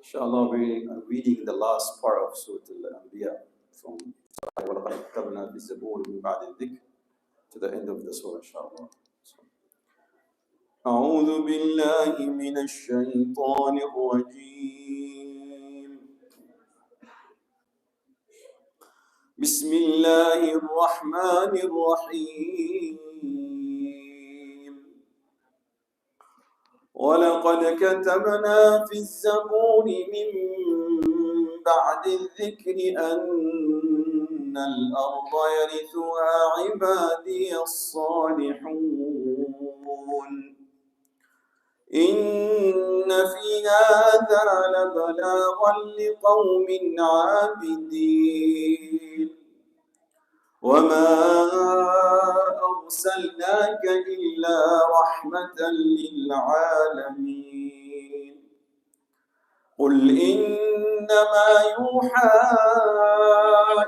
Inshallah, we are reading the last part of Surah Al-Anbiya from وَلَقَدْ كَتَبْنَا فِي الزَّبُورِ مِنْ بَعْدِ الذِّكْرِ to the end of the surah, inshallah. أعوذ بالله من الشيطان الرجيم. بسم الله الرحمن الرحيم. ولقد كتبنا في الزبور من بعد الذكر أن الأرض يرثها عبادي الصالحون إن في هذا لبلاغا لقوم عابدين وما أرسلناك إلا رحمة للعالمين قل إنما يوحى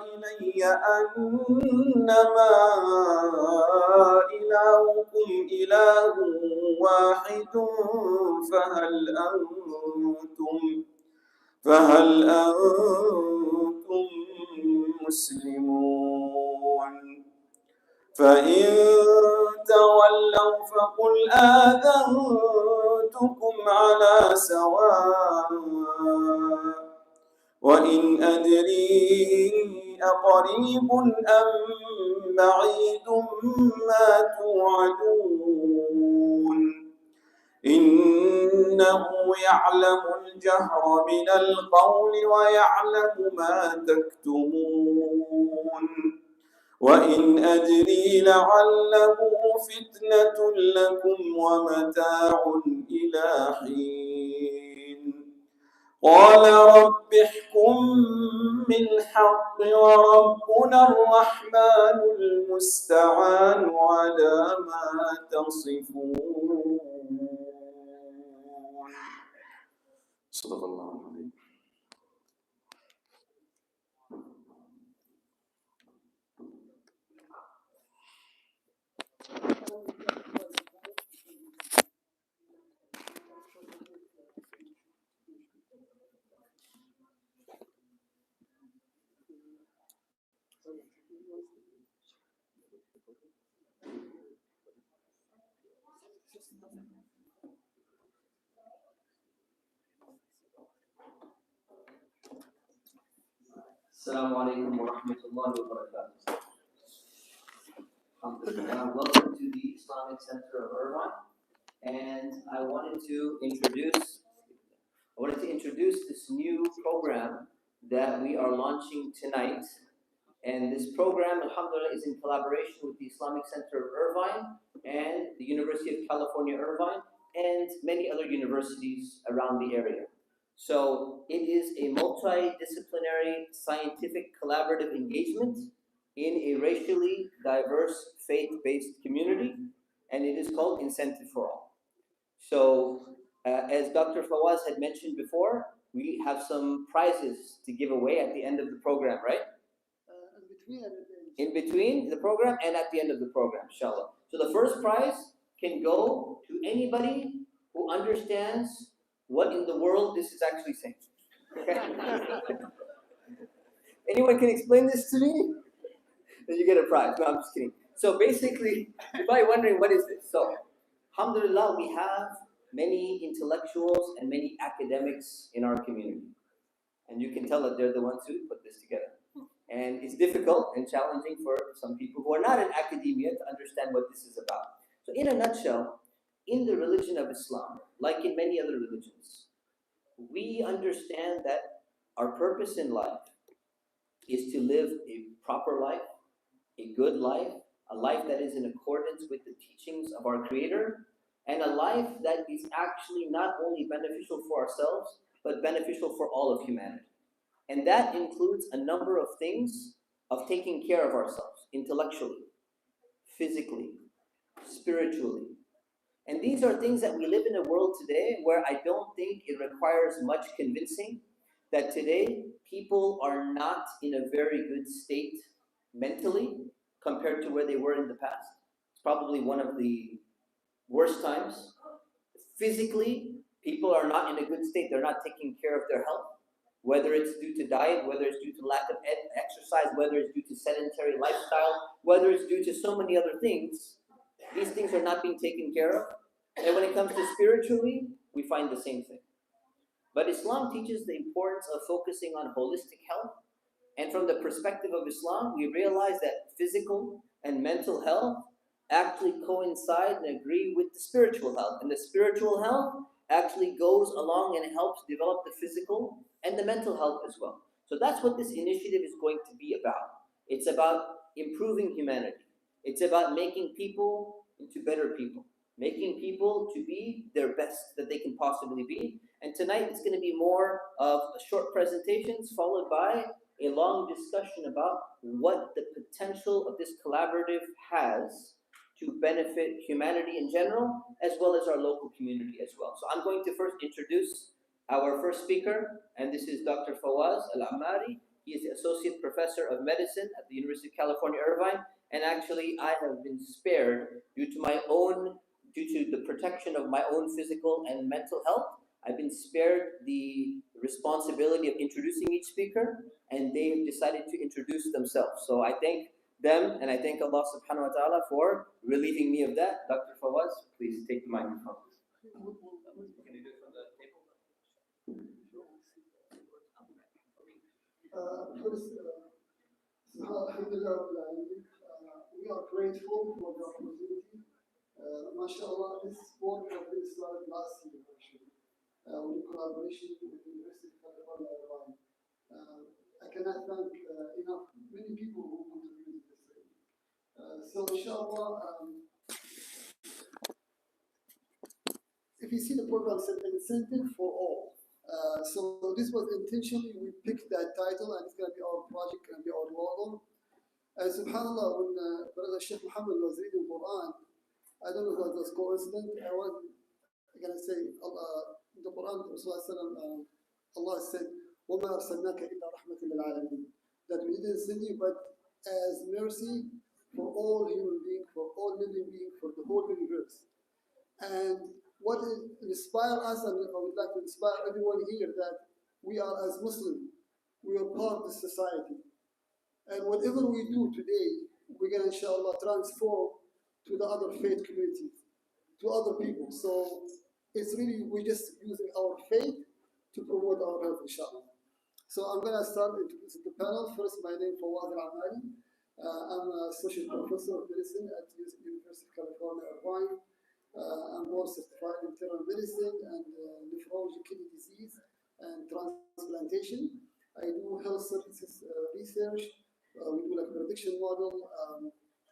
إلي أنما إلهكم إله واحد فهل أنتم مسلمون فإن تولوا فقل آذنتكم على سواء وإن أدري أقريب أم بعيد ما توعدون إنه يعلم الجهر من القول ويعلم ما تكتمون وإن أدري لعله فتنة لكم ومتاع إلى حين قال رب احكم بالحق وربنا الرحمن المستعان على ما تصفون صدق الله العظيم. Assalamu alaikum wa rahmatullahi wa barakatuh. Welcome to the Islamic Center of Irvine, and I wanted to introduce this new program that we are launching tonight. And this program, alhamdulillah, is in collaboration with the Islamic Center of Irvine and the University of California, Irvine, and many other universities around the area. So it is a multidisciplinary, scientific, collaborative engagement in a racially diverse, faith-based community, and it is called Incentive for All. So as Dr. Fawaz had mentioned before, we have some prizes to give away at the end of the program, right? In between the program and at the end of the program, inshallah. So the first prize can go to anybody who understands what in the world this is actually saying. Okay? Anyone can explain this to me? Then you get a prize. No, I'm just kidding. So basically, you're probably wondering, what is this? So, alhamdulillah, we have many intellectuals and many academics in our community. And you can tell that they're the ones who put this together. And it's difficult and challenging for some people who are not in academia to understand what this is about. So in a nutshell, in the religion of Islam, like in many other religions, we understand that our purpose in life is to live a proper life, a good life, a life that is in accordance with the teachings of our Creator, and a life that is actually not only beneficial for ourselves, but beneficial for all of humanity. And that includes a number of things of taking care of ourselves, intellectually, physically, spiritually. And these are things that we live in a world today where I don't think it requires much convincing that today people are not in a very good state mentally compared to where they were in the past. It's probably one of the worst times. Physically, People are not in a good state. They're not taking care of their health, whether it's due to diet, whether it's due to lack of exercise, whether it's due to sedentary lifestyle, whether it's due to so many other things. These things are not being taken care of. And when it comes to spiritually, we find the same thing. But Islam teaches the importance of focusing on holistic health. And from the perspective of Islam, we realize that physical and mental health actually coincide and agree with the spiritual health. And the spiritual health actually goes along and helps develop the physical and the mental health as well. So that's what this initiative is going to be about. It's about improving humanity. It's about making people into better people, making people to be their best that they can possibly be. And tonight it's going to be more of short presentations followed by a long discussion about what the potential of this collaborative has to benefit humanity in general, as well as our local community as well. So I'm going to first introduce our first speaker, and this is Dr. Fawaz Al-Ammari. He is the Associate Professor of Medicine at the University of California, Irvine. And actually, I have been spared due to the protection of my own physical and mental health. I've been spared the responsibility of introducing each speaker, and they have decided to introduce themselves. So I thank them, and I thank Allah subhanahu wa ta'ala for relieving me of that. Dr. Fawaz, please take the microphone. Can you do it from the table? We are grateful for the opportunity. MashaAllah, this work has been started last year actually, with collaboration with the University of California, Irvine. I cannot thank enough many people who contributed to this thing. So inshallah, if you see the program said incentive for all. So this was intentionally, we picked that title, and it's going to be our project, going to be our logo. And subhanAllah, when Brother Sheikh Muhammad was reading Quran, I don't know if that was coincident. I was going to say, the Quran, Rasulullah Allah said, وَمَا أَرْسَلْنَاكَ إِلَّا رَحْمَةً لِلْعَالَمِينَ. That we didn't send you but as mercy for all human beings, for all living beings, for the whole universe. And what inspires us, and I would like to inspire everyone here, that we are as Muslims, we are part of the society. And whatever we do today, we're going to, inshallah, transform to the other faith communities, to other people. So it's really, we're just using our faith to promote our health, inshallah. So I'm going to start introducing the panel. First, my name is Fawaz Al-Ammari. I'm an associate professor of medicine at the University of California, Irvine. I'm board certified in internal medicine and nephrology, kidney disease, and transplantation. I do health services research. We do like prediction model.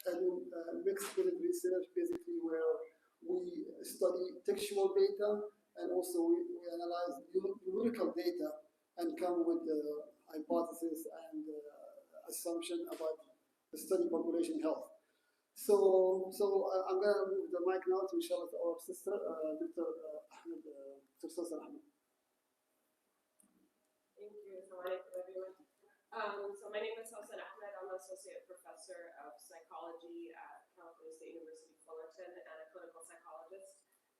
I do mixed field research, basically where we study textual data and also we analyze numerical data and come with the hypothesis and assumption about the study population health. So I'm going to move the mic now to inshallah to our sister, Dr. Ahmed, Dr. Ahmed. Thank you. Assalamu alaikum, everyone. So my name is Hossein Ahmed. I'm an associate professor of psychology at California State University, Fullerton, and a clinical psychologist.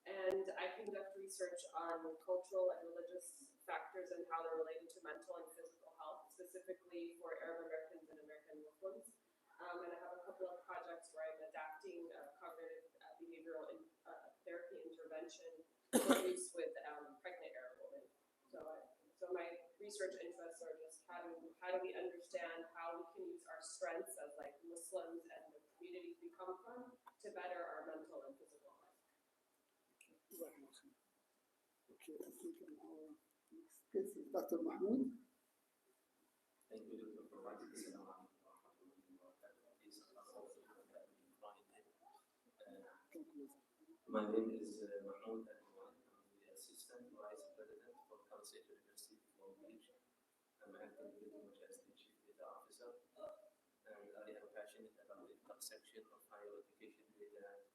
And I conduct research on cultural and religious factors and how they're related to mental and physical health, specifically for Arab Americans and American Muslims. And I have a couple of projects where I'm adapting cognitive behavioral therapy intervention for use with pregnant Arab women. So my research interests are just how do we understand how we can use our strengths as like Muslims and the communities we come from to better our mental and physical health. Okay, I think this is Dr. Mahmoud. Thank you, Dr. Fawaz. My name is Mahmoud Al-Muad. I'm the Assistant Vice President for Council University of Long Beach. I'm acting pretty much as the Chief Data Officer, and I am passionate about the intersection of higher education data,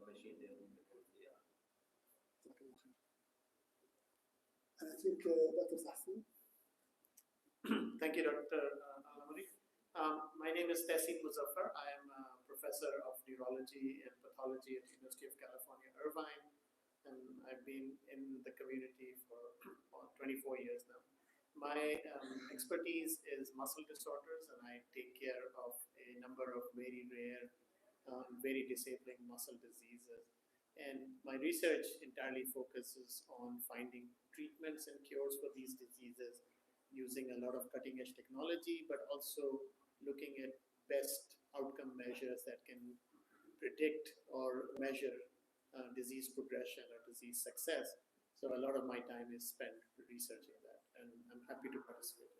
machine learning, and AI. And I think Dr. Sahsin. Thank you, Dr. Alamari. My name is Tessin Muzaffar. I am a professor of neurology and pathology at the University of California, Irvine. and I've been in the community for 24 years now. My expertise is muscle disorders, and I take care of a number of very rare, very disabling muscle diseases. And my research entirely focuses on finding treatments and cures for these diseases using a lot of cutting edge technology, but also looking at best outcome measures that can predict or measure disease progression or disease success. So a lot of my time is spent researching that, and I'm happy to participate.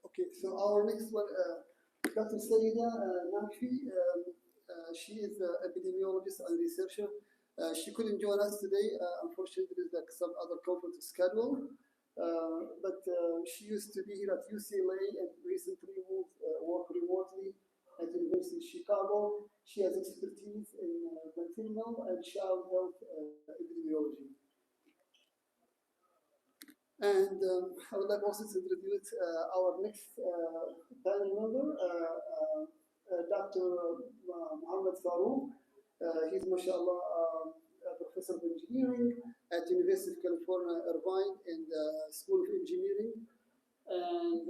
Okay, so our next one, Dr. Saida Nakfi, she is an epidemiologist and researcher. She couldn't join us today. Unfortunately, there is like some other conference schedule. But she used to be here at UCLA and recently moved work remotely at the University of Chicago. She has expertise in maternal and child health epidemiology. And I would like also to introduce our next panel member, Dr. Mohammed Farouk. He's, mashallah, a professor of engineering at the University of California, Irvine, in the School of Engineering. And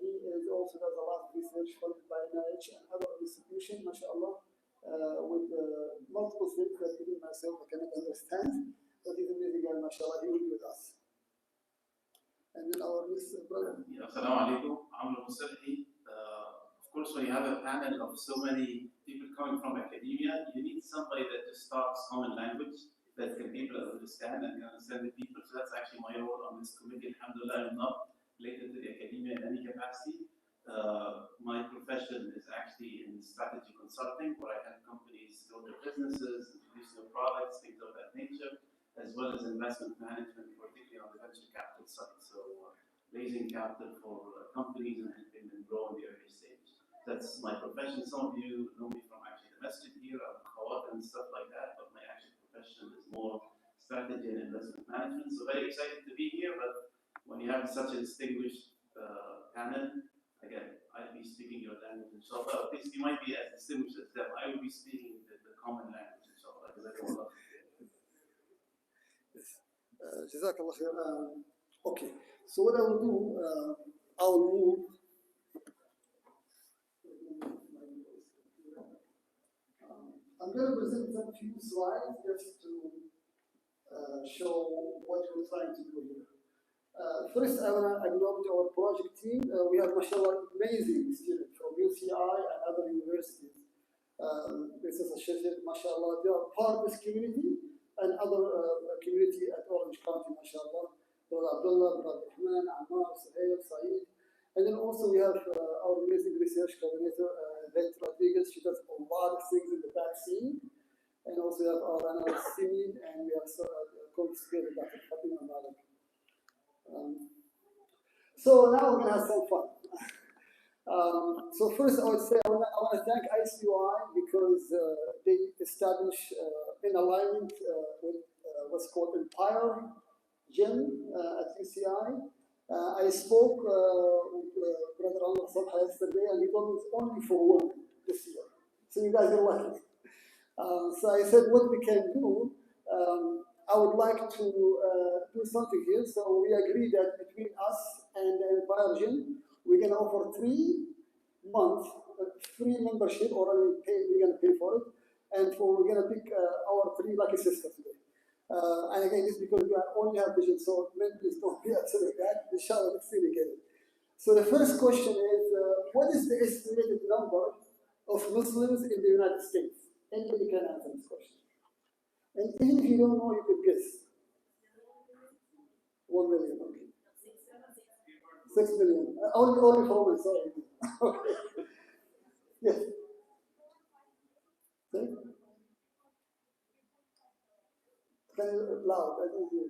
he is also does a lot of research funded by NIH and other institutions, mashallah, with multiple things that even myself I cannot understand. But he's amazing guy, mashallah, he will be with us. And then our next brother. Assalamu alaikum, Amr Musarhi. Of course, when you have a panel of so many people coming from academia, you need somebody that just talks common language that can people understand and can understand the people. So that's actually my role on this committee. Alhamdulillah, I'm not related to the academia in any capacity. My profession is actually in strategy consulting, where I help companies grow their businesses, introduce new products, things of that nature, as well as investment management, particularly on the venture capital side. So raising capital for companies and helping them grow in the early stage. That's my profession. Some of you know me from actually the masjid here, Khawat and stuff like that, but my actual profession is more strategy and investment management. So very excited to be here, but when you have such a distinguished panel, again, I'll be speaking your language, inshallah. At least you might be as distinguished as them. I will be speaking the common language, inshallah, because I don't love Jazakallah khair. Okay, so what I will do, I will move. I'm going to present some few slides just to show what we're trying to do here. First, I want to acknowledge our project team. We have, mashallah, amazing students from UCI and other universities. This is a shajir, mashallah, they are part of this community and other community at Orange County, mashallah. Brother Abdullah, Brother Rahman, Ammar, Suhail, Saeed. And then also we have our amazing research coordinator, Beth Rodriguez. She does a lot of things in the back scene. And also we have our analyst, Simin, and we have co-secretary, Dr. Fatima Malik. So now we're going to have some fun. So first I would say I want to thank ICUI because they established in alignment with what's called Empire Gym at UCI. I spoke with Brother Allah Sabha yesterday, and he told me it's only for women this year. So you guys are lucky. So I said what we can do, I would like to do something here. So we agreed that between us and the Empire Gym, we're going to offer 3 months free membership, or we're going to pay for it. And we're going to pick our 3 lucky sisters today. And again, this is because we only have vision, so men, please don't be upset with that. Inshallah, let's see again. So the first question is, what is the estimated number of Muslims in the United States? Anybody can answer this question. And even if you don't know, you could guess. 1 million, okay. 6 million. Only for women, sorry. Okay. Yes. Okay. Can you loud? I don't hear.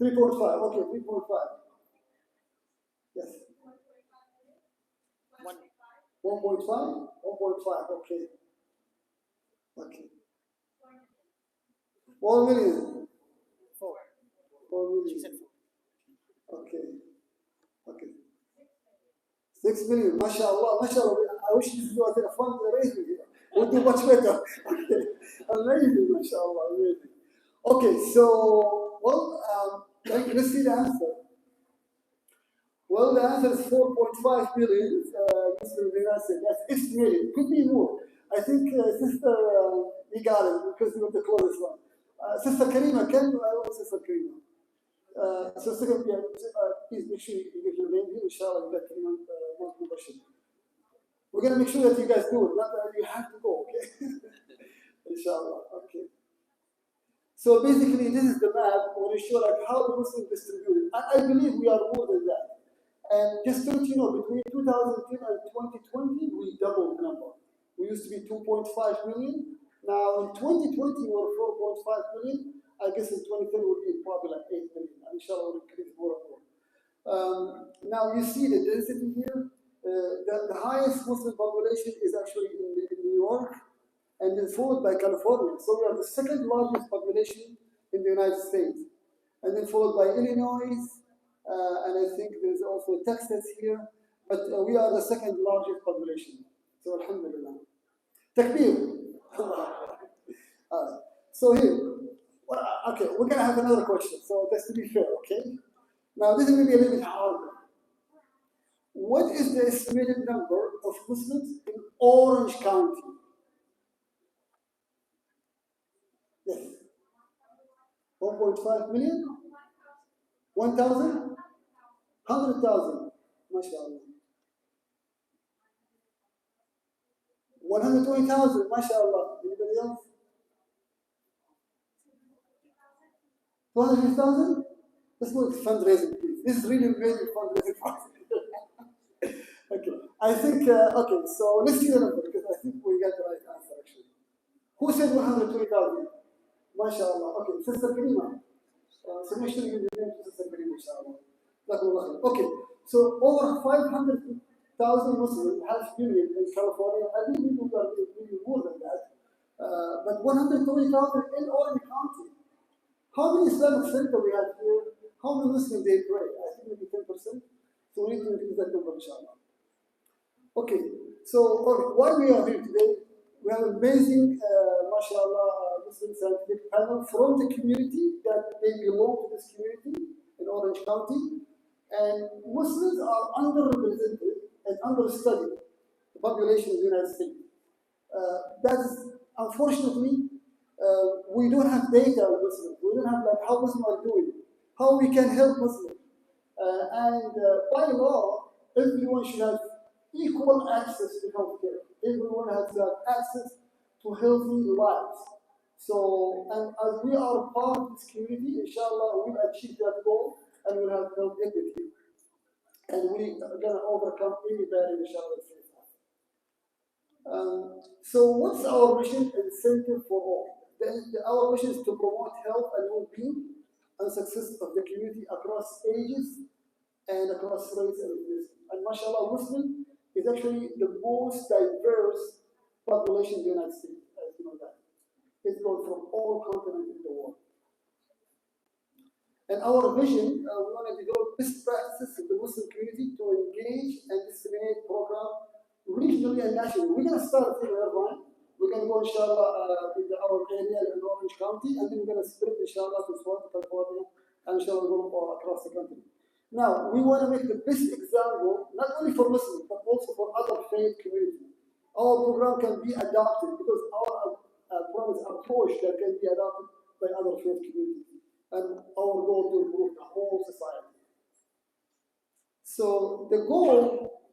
3.5. Okay, 3.5. Yes. 1.5? 1.5, okay. Okay. 1 million. 4. 4 million. She said 4. Okay. Okay. 6 million. MashaAllah, MashaAllah. I wish this was a fundraising here. We'll do much better. Okay. Amazing, mashallah, amazing. Okay, so, well, let's see the answer. Well, the answer is 4.5 billion. Mr. Vinassi, that's estimated. Could be more. I think Sister, we got it because we were the closest one. Sister Karima, Sister Karima? Sister Karima, please make sure you give your name here. Inshallah, you get one question. We're going to make sure that you guys do it, not that you have to go, okay? Inshallah, okay. So basically, this is the map where we show like how the Muslims distributed. I believe we are more than that. And just to let you know, between 2010 and 2020, we doubled the number. We used to be 2.5 million. Now in 2020, we're 4.5 million. I guess in 2030 we'll be probably like 8 million. And inshallah, we'll increase more and more. Now you see the density here. The highest Muslim population is actually in New York, and then followed by California. So we are the second largest population in the United States, and then followed by Illinois, and I think there's also Texas here, but we are the second largest population. So alhamdulillah. Takbir. So here, okay, we're gonna have another question. So just to be fair, okay? Now this is going to be a little bit harder. What is the estimated number of Muslims in Orange County? Yes. 1.5 million? 1,000? 100,000? MashaAllah. 120,000? MashaAllah. Anybody else? 250,000? Let's go with fundraising, please. This is really amazing fundraising. Okay, I think, okay, so let's see the number because I think we got the right answer actually. Who said 120,000? MashaAllah. Okay, Sister Karima. So make sure you give the name to Sister Karima, inshallah. Okay, so over 500,000 Muslims have million in California. I think we are really more than that. But 120,000 in Orange County. How many Islamic centers we have here? How many Muslims they pray? I think maybe 10%. So we need to increase that number, inshallah. Okay, so why we are here today? We have an amazing, mashallah, Muslim scientific panel from the community that they belong to this community in Orange County. And Muslims are underrepresented and understudied, the population of the United States. That's unfortunately, we don't have data on Muslims. We don't have like how Muslims are doing, how we can help Muslims. And by law, everyone should have equal access to healthcare. Everyone has to have access to healthy lives. So, and as we are part of this community, inshallah, we'll achieve that goal and we'll have health equity. And we are going to overcome any barrier, inshallah. So, what's our mission and incentive for all? Our mission is to promote health and well-being and success of the community across ages and across race and ethnicity. And mashallah, Muslim is actually the most diverse population in the United States, as you know that. It's grown from all continents in the world. And our vision, we want to develop best practices in the Muslim community to engage and disseminate programs regionally and nationally. We're going to start in Irvine. We're going to go, inshallah, in our area in Orange County, and then we're going to spread, inshallah, to California, and inshallah, go across the country. Now, we want to make the best example, not only for Muslims, but also for other faith communities. Our program can be adopted because our program is approach that can be adopted by other faith communities. And our goal to improve the whole society. So the goal,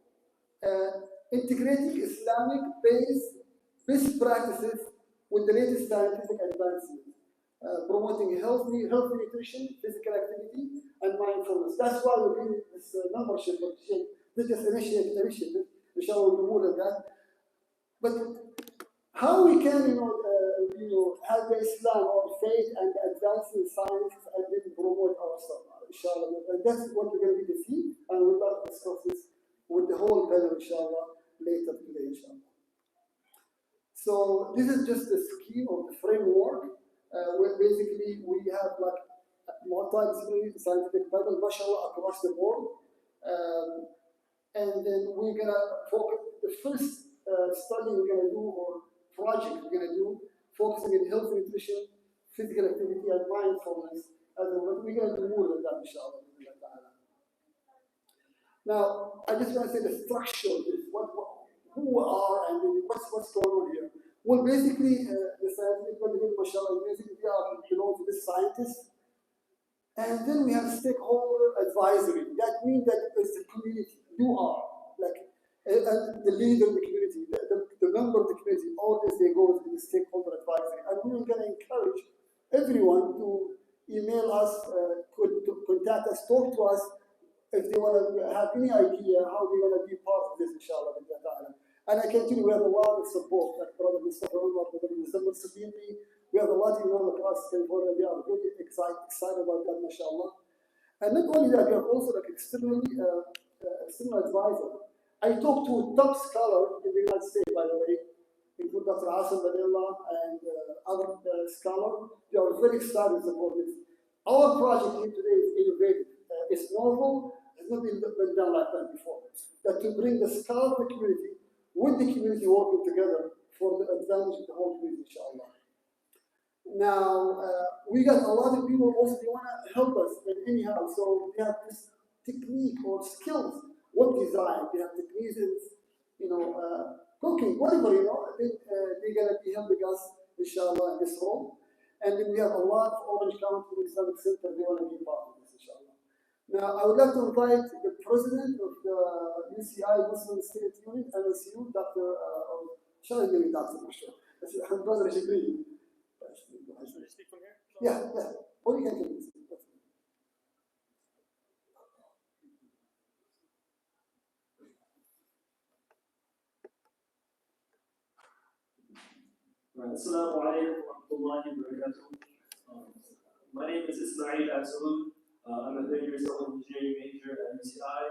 integrating Islamic-based best practices with the latest scientific advancements, promoting healthy nutrition, physical activity, and mindfulness. That's why we're doing this membership. This is initiative. Inshallah, we'll do more than that. But how we can, have the Islam or faith and advance in science and then promote ourselves, inshallah. And that's what we're going to be to see, and we'll discuss this with the whole panel, inshallah, later today, inshallah. So this is just the scheme of the framework, where basically we have like multidisciplinary scientific panel, mashallah, across the board. And then we're going to focus, the first study we're going to do, or project we're going to do, focusing on health, nutrition, physical activity, and mindfulness. But we're going to do more than that, inshallah. Now, I just want to say the structure of this, who we are and what's going on here. Well, basically, the scientific community, mashallah, basically belong to the scientists. And then we have stakeholder advisory. That means that it's the community. You are like the leader of the community, the member of the community. All this they go to the stakeholder advisory. And we're going to encourage everyone to email us, contact us, talk to us if they want to have any idea how they're going to be part of this, inshallah. And I can tell you, we have a lot of support, like Brother Mustafa Umar, Brother Mustafa Sabini. We have a lot of people across California. They are really excited about that, mashallah. And not only that, we have also like external advisor. I talked to a top scholar in the United States, by the way, including Dr. Asim Badillah and other scholars. They are very excited about this. Our project here today is innovative. It's novel. It's not been done like that before. That to bring the scholar of the community with the community working together for the advantage of the whole community, inshallah. Now, we got a lot of people also, they want to help us in anyhow. So they have this technique or skills, web design, they have techniques in, cooking, whatever, they're going to be helping us, inshallah, in this role. And then we have a lot of Orange County Islamic Center, they want to be part of this, inshallah. Now, I would like to invite the president of the UCI Muslim Student Union, MSU, Dr. Shahid Dr. Brother Shibri. Speak from here? Yeah. Or you can do this. Assalamu alaikum wa rahmatullahi wa barakatuh. My name is Ismail Absolute. I'm a 30 years old engineering major at UCI,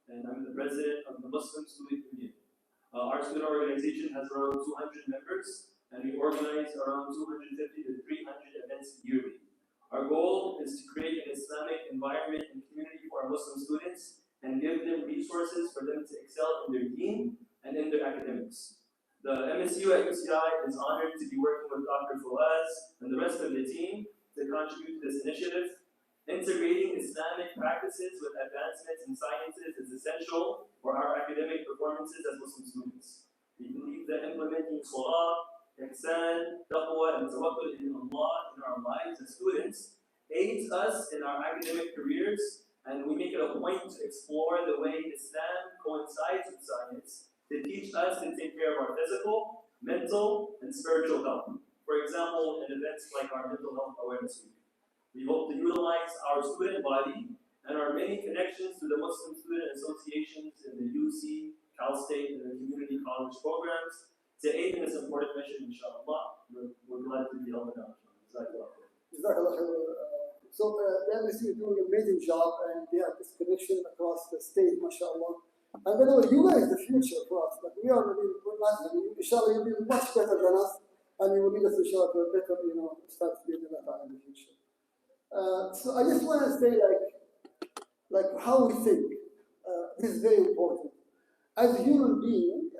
and I'm the president of the Muslim Student Union. Our student organization has around 200 members, and we organize around 250 to 300 events yearly. Our goal is to create an Islamic environment and community for our Muslim students and give them resources for them to excel in their deen and in their academics. The MSU at UCI is honored to be working with Dr. Fawaz and the rest of the team to contribute to this initiative. Integrating Islamic practices with advancements in sciences is essential for our academic performances as Muslim students. We believe that implementing Salah, Ihsan, Taqwa, and Tawakkul in Allah in our lives as students aids us in our academic careers, and we make it a point to explore the way Islam coincides with science to teach us to take care of our physical, mental, and spiritual health. For example, in events like our Mental Health Awareness Week. We hope to utilize our student body and our many connections to the Muslim student associations in the UC, Cal State, and the community college programs to aid in this important mission, inshallah. We're glad to be helping out. So the MSU is doing an amazing job, and they have this connection across the state, mashallah. And by the way, you guys are the future for us. Like we're not, inshallah, you'll be much better than us, and you will lead us, inshallah, to a better, start to be in the future. So I just want to say, like how we think. This is very important. As a human being,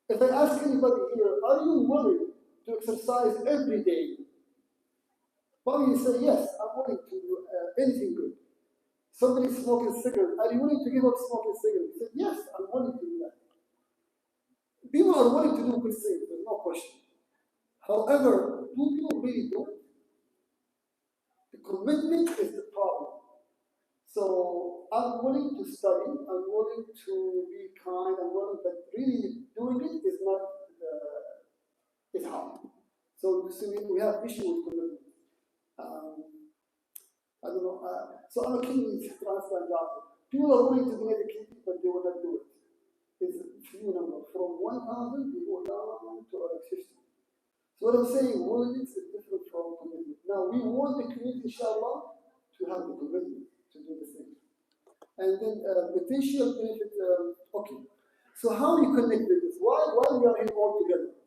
if I ask anybody here, are you willing to exercise every day? Probably you say, yes, I'm willing to do anything good. Somebody smoking cigarettes, are you willing to give up smoking cigarettes? You say, yes, I'm willing to do that. People are willing to do good things, there's no question. However, do people really do it? The commitment is the problem. So I'm willing to study, I'm willing to be kind, I'm willing, but really doing it is not, it's hard. So we have issue with commitment. I don't know. So I'm a kidney transplant doctor. People are willing to donate a kidney, but they will not do it. It's a few number. From 1,000, they go down to 50. So what I'm saying, willingness is different from commitment. Now, we want the community, inshallah, to have the commitment to do the thing. And then potential benefit, okay. So how we connect with this? Why we are here all together?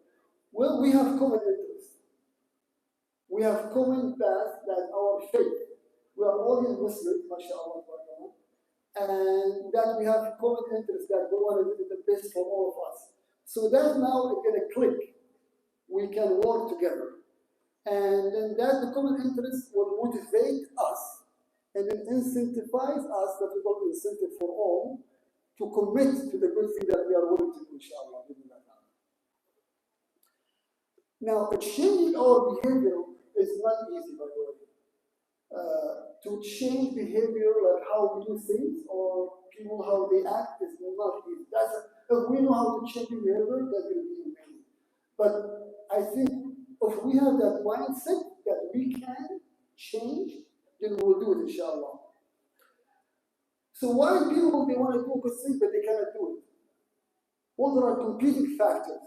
Well, we have common interests. We have common path that our faith. We are all in Muslims, mashallah, and that we have common interests that we want to do the best for all of us. So that now is going to click. We can work together. And then that the common interest will motivate us and then incentivize us, that we call incentive for all, to commit to the good thing that we are willing to do, inshallah. Now, changing our behavior is not easy, by the way. To change behavior, like how we do things or people how they act, is not easy. If we know how to change behavior, that will be amazing. But I think if we have that mindset that we can change, then we'll do it, inshallah. So why people, they want to do good things, but they cannot do it? Well, there are competing factors.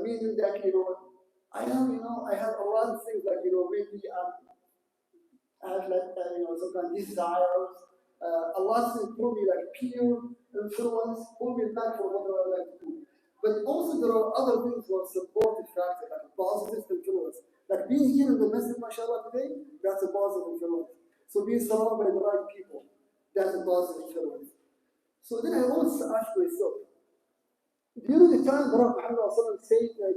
Meaning that, I have a lot of things that, maybe I have like, some kind of desires. A lot of things pull me like peer influence, pull me back from what I like to do. But also there are other things that are supportive factors, like positive influence. Like being here in the masjid, mashallah, today, that's a positive influence. So being surrounded by the right people, that's a positive influence. So then I always ask myself, during the time Prophet Muhammad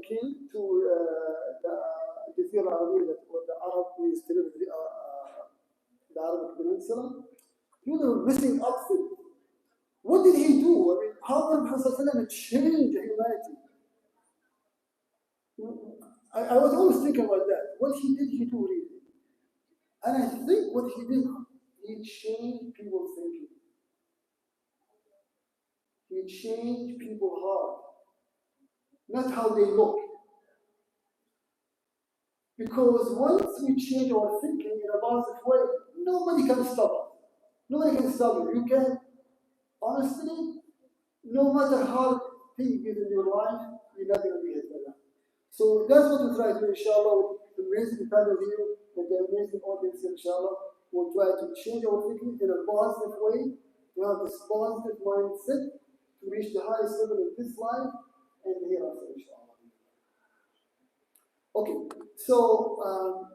came to the Jazira Arabia, or the Arab who used to live in the Arabic Peninsula, they were missing up things. What did he do? I mean, how did Muhammad change humanity? I was always thinking about that. What he did, he do really. And I think what he did, he changed people's thinking. He changed people's heart. Not how they look. Because once we change our thinking in a positive way, nobody can stop us. Nobody can stop you. You can, honestly, no matter how things get in your life, you're not going to be hit by that. So that's what we try to do, inshallah, with the amazing panel here, with the amazing audience, inshallah. We'll try to change our thinking in a positive way, to have this positive mindset, to reach the highest level of this life and hereafter, inshallah. Okay, so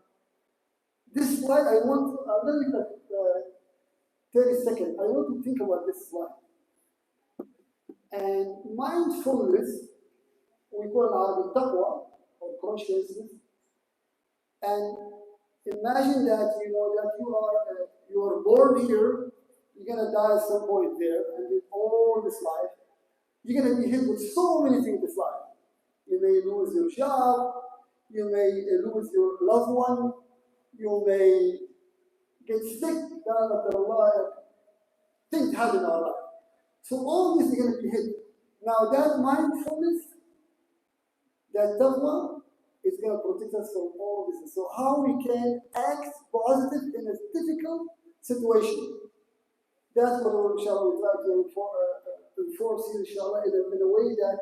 this slide, I want to, let me take 30 seconds. I want to think about this slide. And mindfulness, we call it Arabic taqwa, or consciousness. And imagine that that you are born here, you're gonna die at some point there, and in all this life, you're gonna be hit with so many things in this life. You may lose your job, you may lose your loved one, you may get sick, things happen in our life. So all this is going to be hidden. Now that mindfulness, that taqwa, is going to protect us from all this. So how we can act positive in a difficult situation. That's what inshallah we try to enforce here, inshallah, in a way that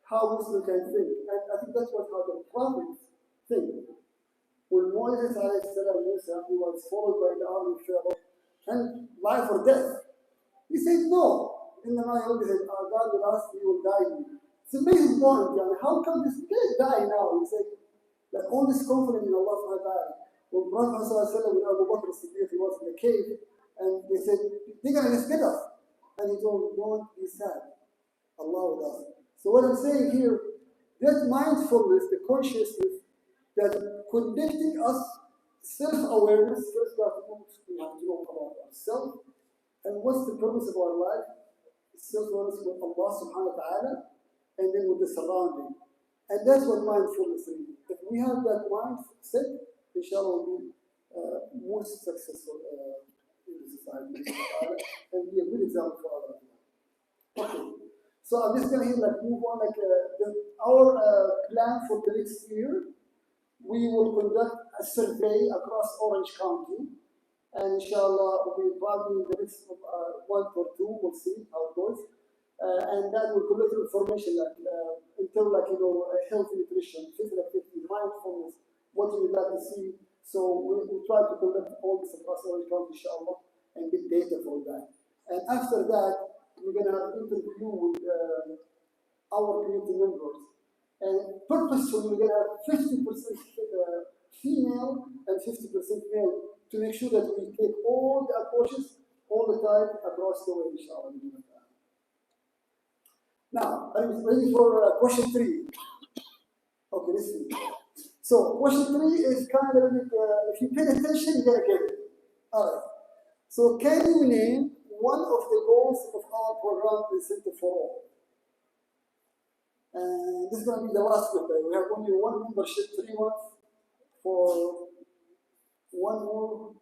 how Muslims can think. And I think that's how the prophets think. When Moses he was followed by the army of Pharaoh and life or death. He said, no. In the night, he said, God will ask you, will guide me. It's an amazing point, how come this guy die now? He said, that all this confidence in Allah subhanahu wa ta'ala. When Prophet when Abu Bakr Siddiq, he was in the cave, and they said, they're going to just get us. And he told them, don't be sad. Allah will ask. So what I'm saying here, that mindfulness, the consciousness, that connecting us, self-awareness, first we have to know about ourselves, and what's the purpose of our life? Self-awareness with Allah subhanahu wa ta'ala, and then with the surrounding. And that's what mindfulness is. If we have that mindset, inshallah we'll be more successful in the society, and be a good example for others. Okay. So I'm just going to move on. Our plan for the next year, we will conduct a survey across Orange County, and inshallah we'll probably in the next month or two, we'll see how it goes, and that will collect information in terms healthy nutrition, physical activity, mindfulness, what you would like to see. So we'll try to collect all this across Orange County, inshallah, and get data for that. And after that, we're going to have an interview with our community members. And purposefully, we're going to have 50% female and 50% male to make sure that we take all the approaches all the time across the way, inshallah. Now, are you ready for question 3? Okay, let's see. So, question 3 is kind of a bit, if you pay attention, you're gonna get it. All right. So, can you name one of the goals of our program, Incentive for All? And this is going to be the last one. We have only one membership, 3 months for one more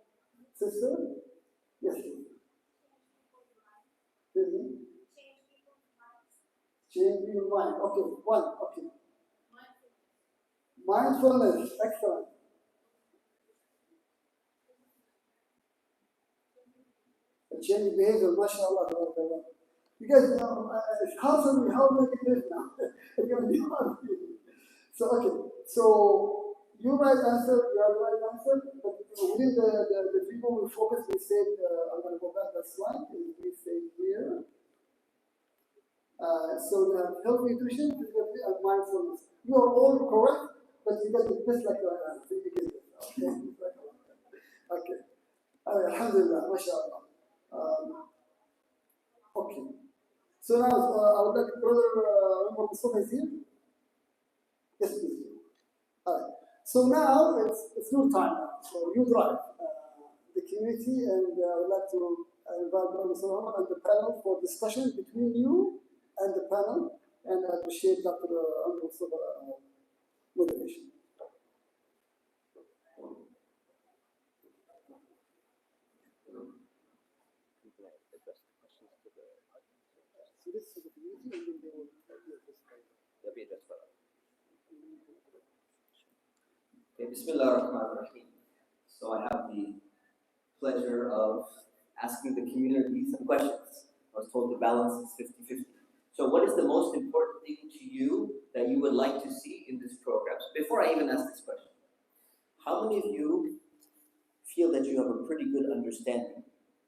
sister. Yes. Change your mind. Okay, one. Okay. Mindfulness. Excellent. Change behavior. MashaAllah. You guys know, it's hard for me. How do I get this now? It's going to be hard for you. So, okay. So, you right answer, you have the right answer, but within the people we focus, we said, I'm going to go back that slide, and we say here. So you have health, nutrition, physical and mindfulness. You are all correct, but you get it just like that. So you get it. Okay. Alhamdulillah, mashallah. Okay. So now I would like brother Umar Mustafa is here. Yes, please. All right. So now it's your time now. So you drive the community, and I would like to invite Brother Mustafa and the panel for discussion between you and the panel, and I appreciate Dr. Umar Mustafa moderation. So this is the community, and then they will They'll be addressed by Okay, Bismillah ar-Rahman ar-Rahim. So I have the pleasure of asking the community some questions. I was told the balance is 50-50. So what is the most important thing to you that you would like to see in this program? So before I even ask this question, how many of you feel that you have a pretty good understanding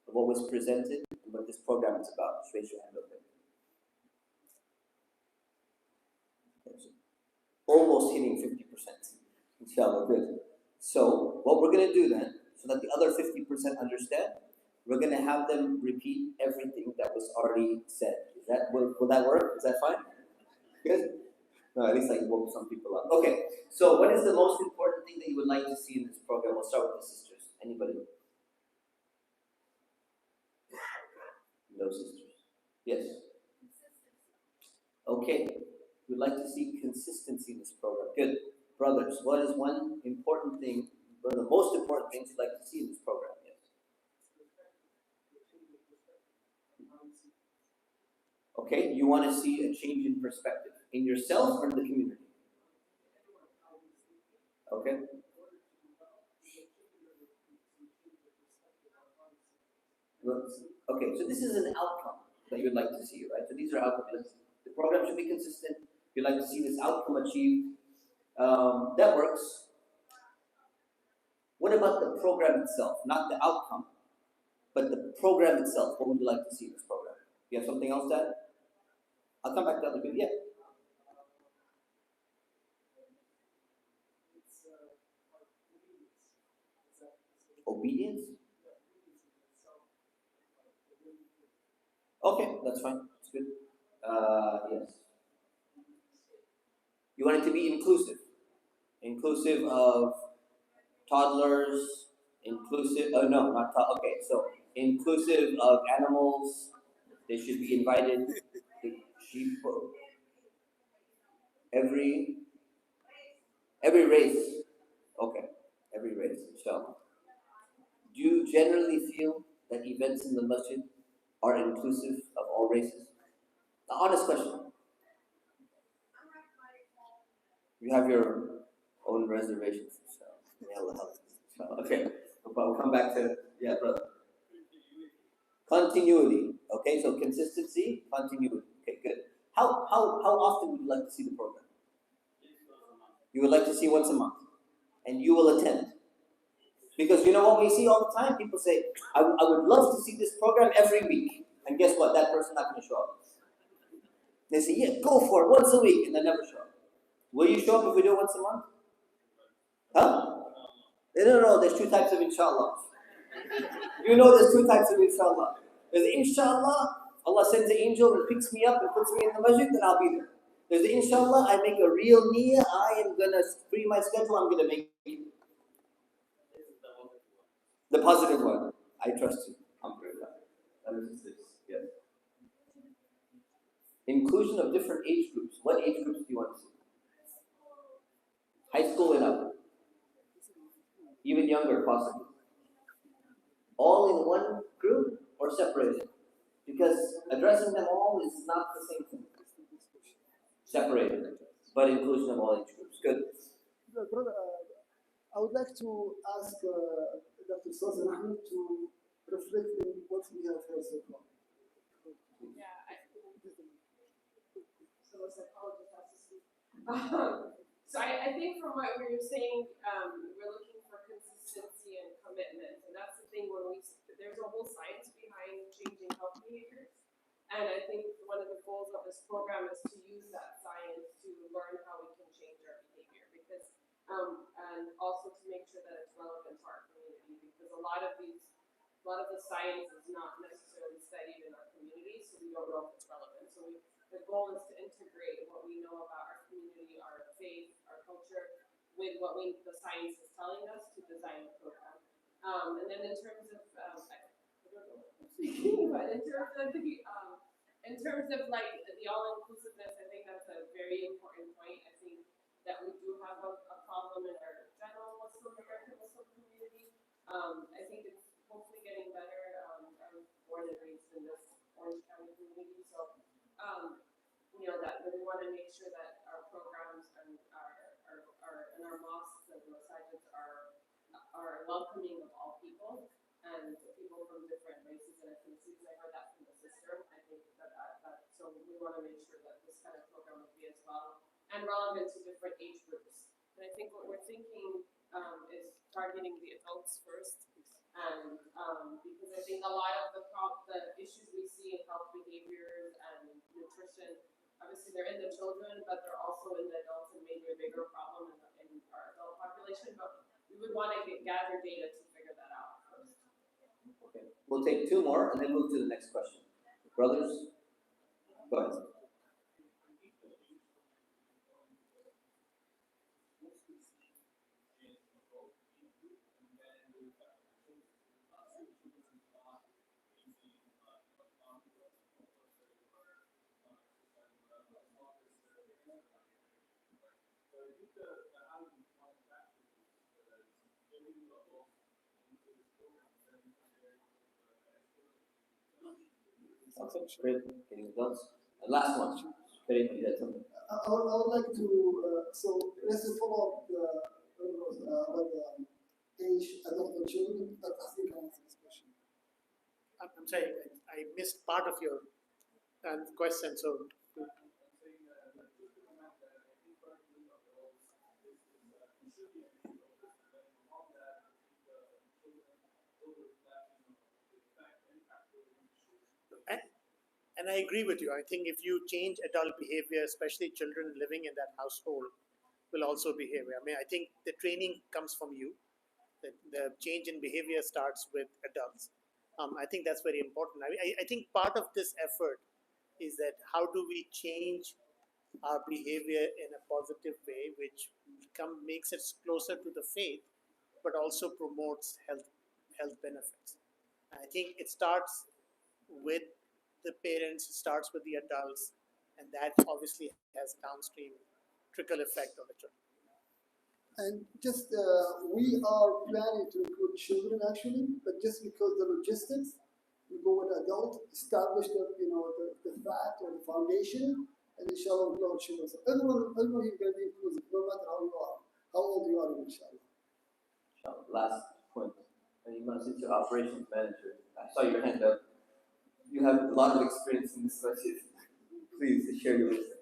of what was presented and what this program is about? Just raise your hand up there. Almost hitting 50%. Inshallah, good. So what we're going to do then, so that the other 50% understand, we're going to have them repeat everything that was already said. Will that work? Is that fine? Good? No, at least I woke some people up. Okay, so what is the most important thing that you would like to see in this program? We'll start with the sisters. Anybody? No sisters. Yes? Okay, we'd like to see consistency in this program. Good. Brothers, what is one important thing, one of the most important things you'd like to see in this program? Yes. Okay, you want to see a change in perspective in yourself or in the community? Okay. Okay, so this is an outcome that you'd like to see, right? So these are outcomes. The program should be consistent. You'd like to see this outcome achieved. That works. What about the program itself? Not the outcome, but the program itself. What would you like to see in this program? You have something else to add? I'll come back to the other bit. Yeah. Obedience? Okay, that's fine. That's good. Yes. You want it to be inclusive. Inclusive of toddlers, inclusive, no, not okay, so inclusive of animals, they should be invited, the sheep, every race, okay, every race, inshallah. Do you generally feel that events in the masjid are inclusive of all races? The honest question. You have your own reservations, so may Allah help. Okay, but we'll come back to, yeah, brother. Continuity, okay, so consistency, continuity, okay, good. How often would you like to see the program? You would like to see once a month, and you will attend. Because you know what we see all the time? People say, I would love to see this program every week, and guess what? That person's not going to show up. They say, yeah, go for it once a week, and they never show up. Will you show up if we do it once a month? Huh? No, there's 2 types of inshallah. You know there's 2 types of inshallah. There's inshallah, Allah sends an angel and picks me up and puts me in the masjid, then I'll be there. There's the inshallah, I make a real niyyah, I am gonna free my schedule, I'm gonna make it. The positive one. I trust you. Alhamdulillah. That is this. Yes. Inclusion of different age groups. What age groups do you want to see? High school and up. Even younger, possibly. All in one group or separated? Because addressing them all is not the same thing. Separated, but inclusion of all age groups. Good. Brother, I would like to ask Dr. Sosan Ahmed to reflect on what we have heard so far. Yeah, so a psychologist has to speak. So I think from what we were saying, we're looking for consistency and commitment, and that's the thing when there's a whole science behind changing health behaviors, and I think one of the goals of this program is to use that science to learn how we can change our behavior, because and also to make sure that it's relevant to our community, because a lot of the science is not necessarily studied in our community, so we don't know if it's relevant. So the goal is to integrate what we know about our community, our faith, our culture, with what the science is telling us to design a program. And then in terms of, I don't know what I'm speaking, but in terms of like the all-inclusiveness, I think that's a very important point. I think that we do have a problem in our general American Muslim community. I think it's hopefully getting better. I'm born and raised in this Orange County community, so that we want to make sure that our programs and our mosques and masajids are welcoming of all people and people from different races and ethnicities. I heard that from the sister. I think that so we want to make sure that this kind of program will be as well and relevant to different age groups. And I think what we're thinking is targeting the adults first, and because I think a lot of the issues we see in health behaviors and nutrition, obviously they're in the children, but they're also in the adults and maybe a bigger problem in our adult population. But we would want to gather data to figure that out first. Okay, we'll take two more and then move to the next question. Brothers, go ahead. Okay, great. Getting adults. And last one. Kareem, you had something. I would like to, so let's just follow up about the age adult and children. I think I answered this question. I'm sorry, I missed part of your question, so. And I agree with you. I think if you change adult behavior, especially children living in that household will also behave. I mean, I think the training comes from you. The change in behavior starts with adults. I think that's very important. I think part of this effort is that how do we change our behavior in a positive way, which makes it closer to the faith, but also promotes health benefits. I think it starts with the parents, starts with the adults, and that obviously has downstream trickle effect on the children. And just we are planning to include children actually, but just because the logistics, we go with adult, establish the fact or the foundation, and inshallah we'll launch children. So everyone here can be inclusive, no matter how you are, how old you are, inshallah. Last point. Since you're operations manager, I saw your hand up. You have a lot of experience in this question. Please share your wisdom.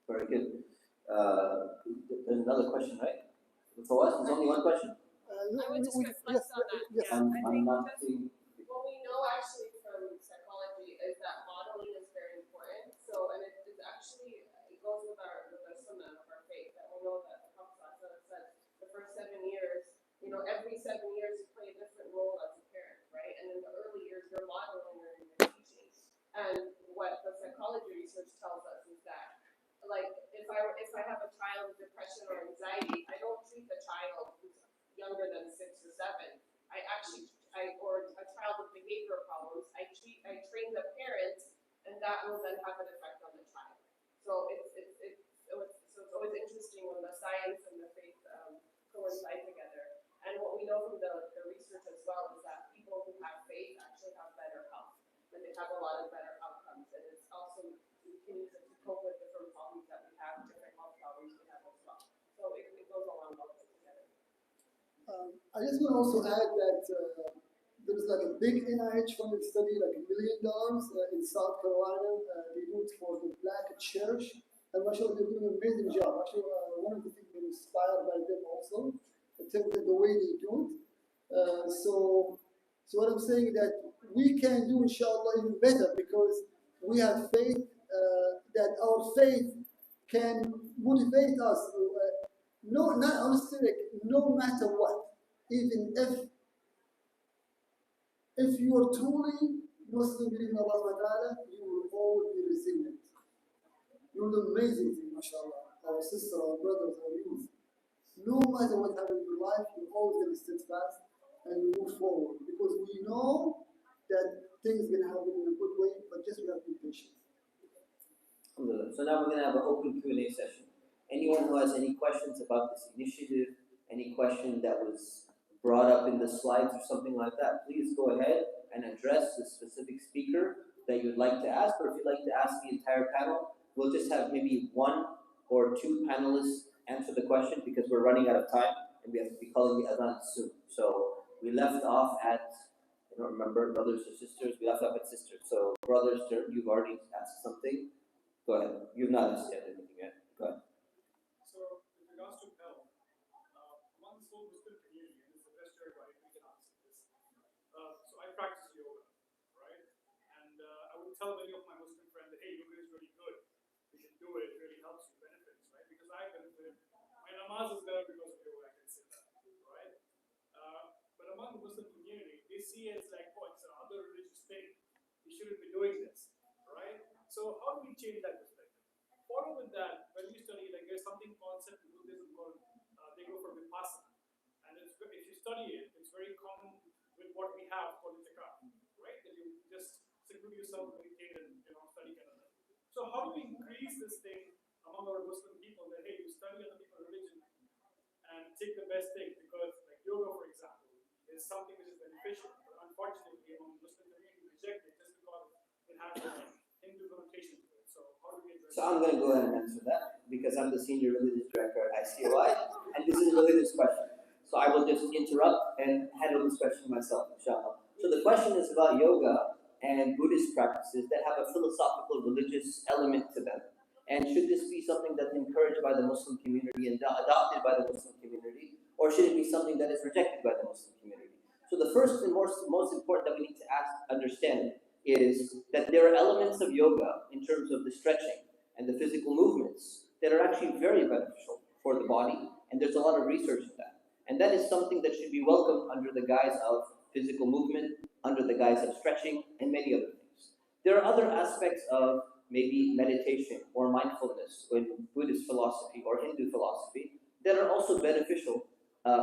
Very good. There's another question, right? For us, there's only one question. I would just reflect on that. yes. Yeah, I think not just seeing. what we know actually from psychology is that modeling is very important. So, and it is actually, it goes with the sunnah of our faith, that we know that the Prophet said the first 7 years, you know, every 7 years you play a different role as a parent, right? And in the early years, you're modeling or you're teaching. And what the psychology research tells us is that, like, if I have a child with depression or anxiety, I don't treat the child who's younger than 6 or 7. Or a child with behavioral problems, I train the parents, and that will then have an effect on the child. So it's always interesting when the science and the faith coincide together. And what we know from the research as well is that people who have faith actually have better health, and they have a lot of better outcomes. And it's also, we can use it to cope with different problems that we have, different health problems we have as well. So it goes along both ways together. I just want to also add that there's like a big NIH funded study, like $1 million in South Carolina. They do it for the Black church. And actually, they're doing an amazing job. Actually, one of the things I'm inspired by them also, in terms of the way they do it. So what I'm saying is that we can do, inshallah, even better because we have faith that our faith can motivate us. No matter what, even if you are truly Muslim, believing in Allah subhanahu wa ta'ala, you will always be resilient. You will do amazing things, mashallah. Our sister, our brothers, our youth. No matter what happens in your life, you're always going to stay fast and you move forward because we know that things are going to happen in a good way, but just we have to be patient. So now we're going to have an open Q&A session. Anyone who has any questions about this initiative, any question that was brought up in the slides or something like that, please go ahead and address the specific speaker that you'd like to ask, or if you'd like to ask the entire panel, we'll just have maybe 1 or 2 panelists answer the question because we're running out of time and we have to be calling the adhan soon. So we left off at, I don't remember, brothers or sisters, we left off at sisters. So brothers, you've already asked something. Go ahead. You've not asked anything yet. Go ahead. So, with regards to health, among the whole Muslim community, and it's the best everybody we can answer this. So, I practice yoga, right? And I would tell many of my Muslim friends that, hey, yoga is really good. You should do it. It really helps you, benefits, right? Because I benefit. My namaz is there because of yoga, I can say that, right? But among the Muslim community, they see it as like, oh, it's another religious thing. You shouldn't be doing this, right? So, how do we change that perspective? Follow with that, when you study, like there's something concept in Buddhism called, they go for Vipassana. And if you study it, it's very common with what we have called itikaf, right? That you just seclude yourself, meditate, and study kind of thing. So how do we increase this thing among our Muslim people that, hey, you study other people's religion and take the best thing? Because like yoga, for example, is something which is beneficial, but unfortunately among Muslim community reject it just because it has a Hindu connotation to it. So how do we address So I'm going to go ahead and answer that because I'm the senior religious director at ICOI, and this is a religious question. So I will just interrupt and handle this question myself, inshallah. So the question is about yoga and Buddhist practices that have a philosophical religious element to them. And should this be something that's encouraged by the Muslim community and adopted by the Muslim community, or should it be something that is rejected by the Muslim community? So the first and most important that we need to understand is that there are elements of yoga in terms of the stretching and the physical movements that are actually very beneficial for the body, and there's a lot of research in that. And that is something that should be welcomed under the guise of physical movement, under the guise of stretching, and many other things. There are other aspects of maybe meditation or mindfulness in Buddhist philosophy or Hindu philosophy that are also beneficial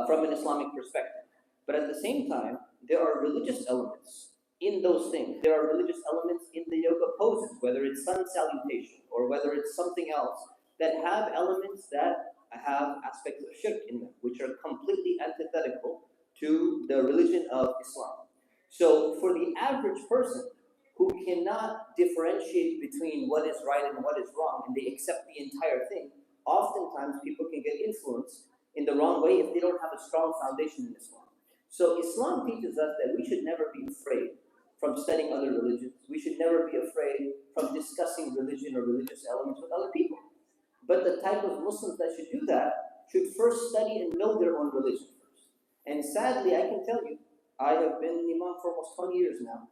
from an Islamic perspective. But at the same time, there are religious elements in those things. There are religious elements in the yoga poses, whether it's sun salutation or whether it's something else, that have elements that have aspects of shirk in them, which are completely antithetical to the religion of Islam. So for the average person who cannot differentiate between what is right and what is wrong, and they accept the entire thing, oftentimes people can get influenced in the wrong way if they don't have a strong foundation in Islam. So Islam teaches us that we should never be afraid from studying other religions. We should never be afraid from discussing religion or religious elements with other people. But the type of Muslims that should do that should first study and know their own religion first. And sadly, I can tell you, I have been an imam for almost 20 years now,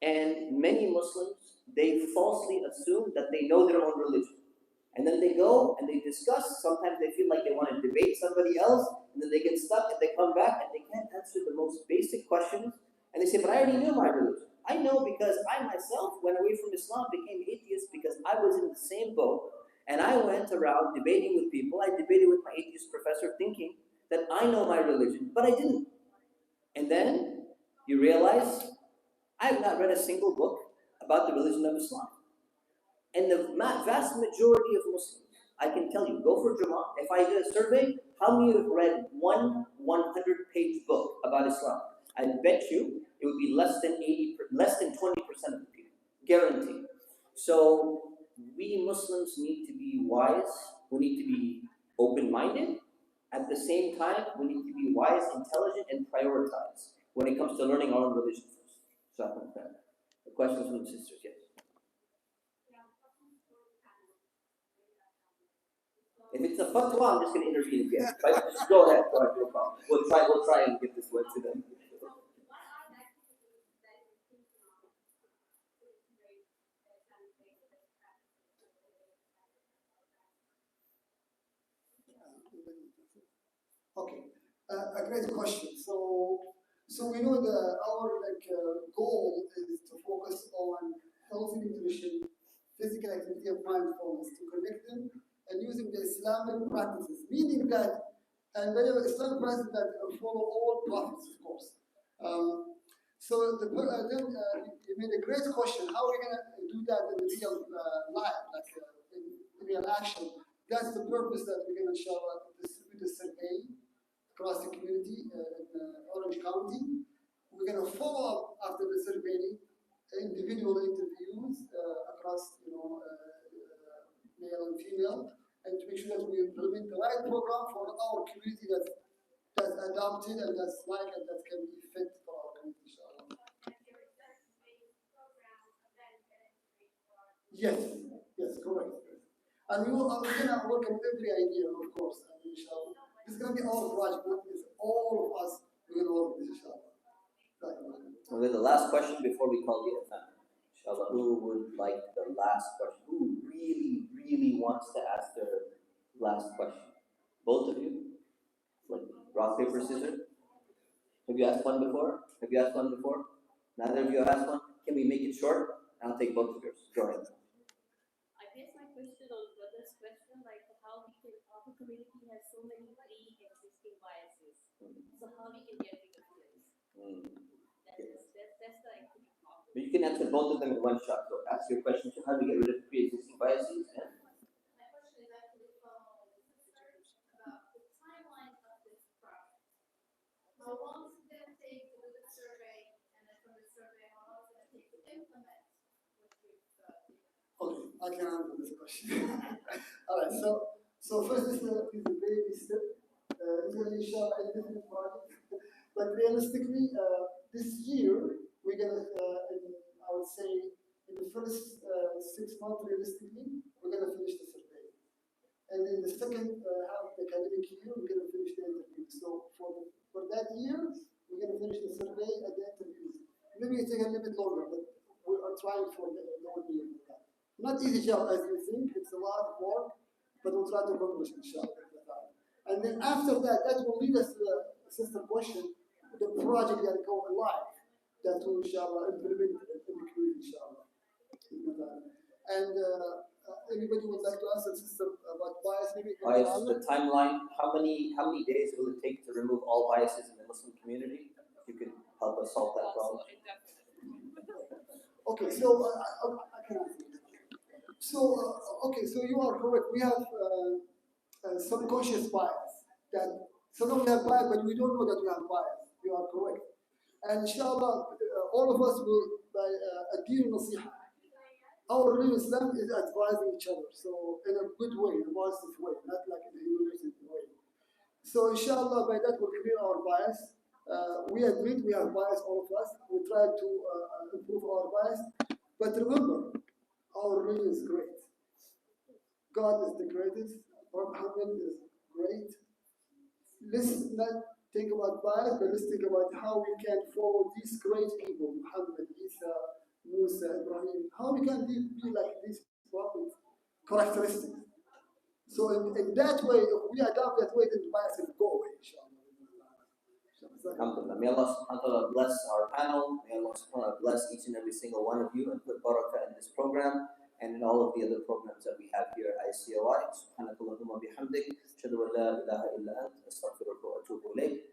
and many Muslims, they falsely assume that they know their own religion. And then they go and they discuss. Sometimes they feel like they want to debate somebody else, and then they get stuck and they come back and they can't answer the most basic questions. And they say, but I already knew my religion. I know because I myself went away from Islam, became atheist because I was in the same boat. And I went around debating with people. I debated with my atheist professor thinking that I know my religion, but I didn't. And then you realize I have not read a single book about the religion of Islam. And the vast majority of Muslims, I can tell you, go for Jummah. If I did a survey, how many have read one 100-page book about Islam? I bet you it would be less than 20% of the people, guaranteed. So we Muslims need to be wise. We need to be open-minded. At the same time, we need to be wise, intelligent, and prioritize when it comes to learning our own religion first. So, the questions from the sisters, yes. If it's a fatwa, I'm just going to intervene again. Right? Just go ahead, no problem. We'll try and get this one to them. Okay, a great question. So we know that our goal is to focus on healthy nutrition, physical activity, and mindfulness to connect them, and using the Islamic practices, meaning that, and there are Islamic practices that follow all prophets, of course. You made a great question. How are we going to do that in real life, in real action? That's the purpose that we're going to show distribute a survey across the community in Orange County. We're going to follow up after the survey, individual interviews across, male and female, and to make sure that we implement the right program for our community that's adopted and that's and that can be fit for our community, inshallah. Yes, correct. And we're going to welcome every idea, of course, and inshallah. It's going to be our project, not this. All of us, we're going to work with this, inshallah. Okay, the last question before we call the event. Inshallah, who would like the last question? Who really wants to ask their last question? Both of you? Like rock, paper, scissors? Have you asked one before? Neither of you have asked one? Can we make it short? I'll take both of yours. Go ahead. I guess my question on brother's question, like how our community has so many pre-existing biases. So how we can get rid of this? That's the actual problem. But you can answer both of them in one shot. So ask your question, how do we get rid of pre-existing biases? My question is actually about the timeline of this project. How long is it going to take to do the survey, and then from the survey, how long is it going to take to implement what we've Okay, I can answer this question. All right, so first is a baby step. It's going to be shot a different project. But realistically, this year, we're going to, I would say, in the first 6 months, realistically, we're going to finish the survey. And in the second half of the academic year, we're going to finish the interview. So for that year, we're going to finish the survey and the interviews. Maybe it take a little bit longer, but we are trying for the whole year. Not easy job as you think, it's a lot of work, but we'll try to accomplish inshallah. And then after that will lead us to the sister question, the project that go live, that will inshallah implement in the community inshallah. And anybody would like to answer sister about bias? Bias, the timeline, how many days will it take to remove all biases in the Muslim community? If you could help us solve that problem. Okay, so I can answer. So you are correct. We have subconscious bias. That sometimes we have bias, but we don't know that we have bias. You are correct. And inshallah, all of us will, by a deal nasiha. Our religion Islam is advising each other. So in a good way, in a positive way, not like in a humiliating way. So inshallah, by that we'll clear our bias. We admit we have bias, all of us. We try to improve our bias. But remember, our religion is great. God is the greatest, Prophet Muhammad is great. Let's not think about bias, but let's think about how we can follow these great people, Muhammad, Isa, Musa, Ibrahim, how we can be like these prophets, characteristics. So in that way, if we adopt that way, then the bias will go away, inshallah. Alhamdulillah. May Allah subhanahu wa ta'ala bless our panel. May Allah subhanahu wa ta'ala bless each and every single one of you and put barakah in this program and in all of the other programs that we have here at ICOI. Subhanakallahumma bihamdik. Ashhadu an la ilaha illa ant. Astaghfiruka wa atubu ilayk.